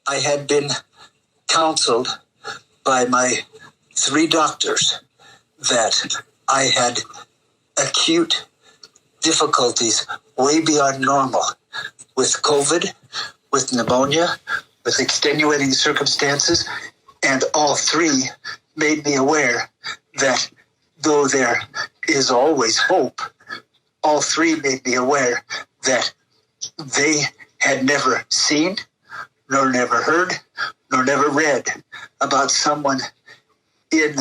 I had been counseled by my 3 doctors that I had acute difficulties way beyond normal with COVID, with pneumonia, with extenuating circumstances, and all 3 made me aware that though there is always hope, all 3 made me aware that they had never seen, nor never heard, nor never read about someone in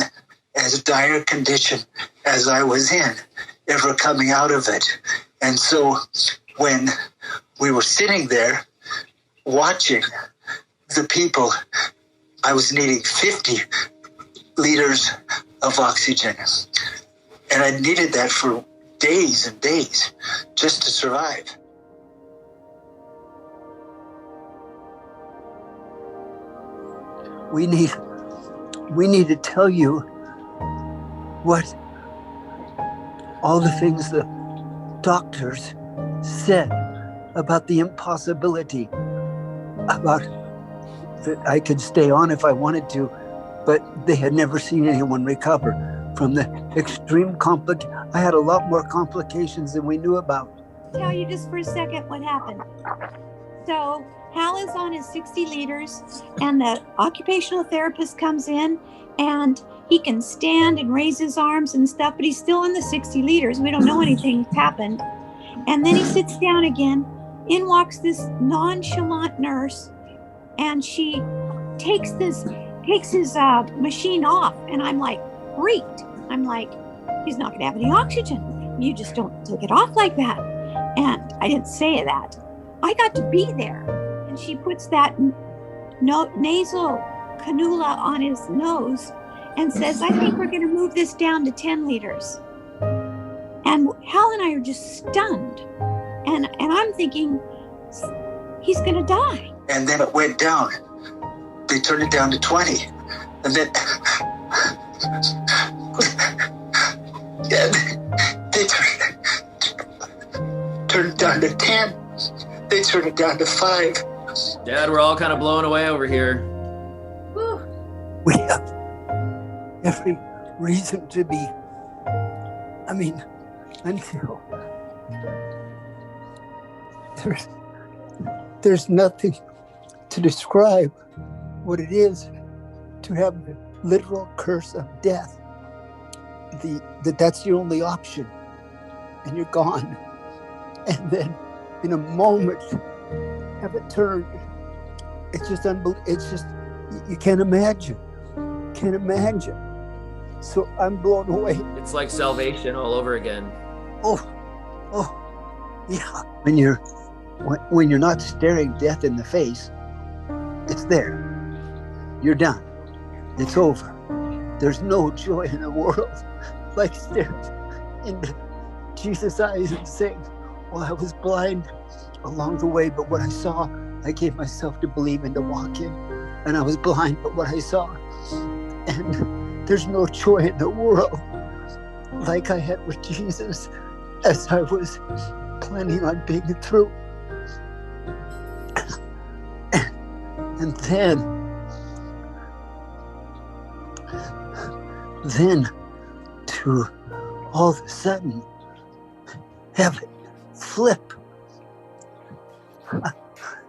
as dire condition as I was in, ever coming out of it. And so when we were sitting there watching the people, I was needing 50 liters of oxygen. And I needed that for days and days just to survive. We need to tell you what all the things the doctors said about the impossibility, about that I could stay on if I wanted to, but they had never seen anyone recover from the extreme I had a lot more complications than we knew about. Tell you just for a second what happened. So Hal is on his 60 liters and the occupational therapist comes in and he can stand and raise his arms and stuff, but he's still on the 60 liters. We don't know anything's happened. And then he sits down again. In walks this nonchalant nurse and she takes his machine off. And I'm like, freaked. I'm like, he's not gonna have any oxygen. You just don't take it off like that. And I didn't say that. I got to be there. And she puts that nasal cannula on his nose and says, I think we're gonna move this down to 10 liters. And Hal and I are just stunned. And I'm thinking, he's gonna die. And then it went down. They turned it down to 20. And then they turned it down to 10. They turned it down to 5. Dad, we're all kind of blown away over here. Whew. We have every reason to be, until there's nothing to describe what it is to have the literal curse of death. That's the only option, and you're gone. And then in a moment, have it turned. It's just unbelievable. It's just, you can't imagine. Can't imagine. So I'm blown away. It's like salvation all over again. Oh, yeah. When you're not staring death in the face, it's there. You're done. It's over. There's no joy in the world like staring into Jesus' eyes and saying, well, I was blind along the way, but what I saw, I gave myself to believe and to walk in. And I was blind, but what I saw. And there's no joy in the world like I had with Jesus as I was planning on being through. And then to all of a sudden have it flip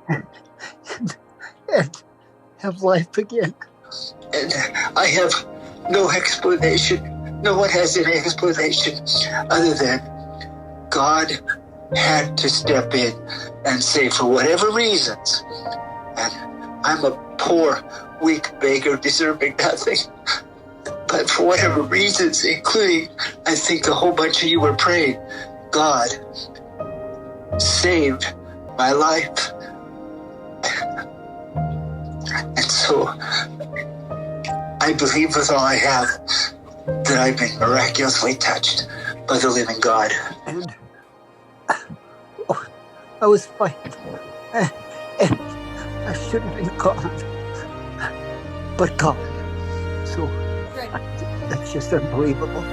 and have life again. And I have no explanation. No one has any explanation other than God had to step in and say, for whatever reasons, and I'm a poor, weak beggar deserving nothing, but for whatever reasons, including, I think, a whole bunch of you were praying, God saved my life. And so I believe with all I have that I've been miraculously touched by the living God. And I was fighting. And I should have been gone. But God. So that's just unbelievable.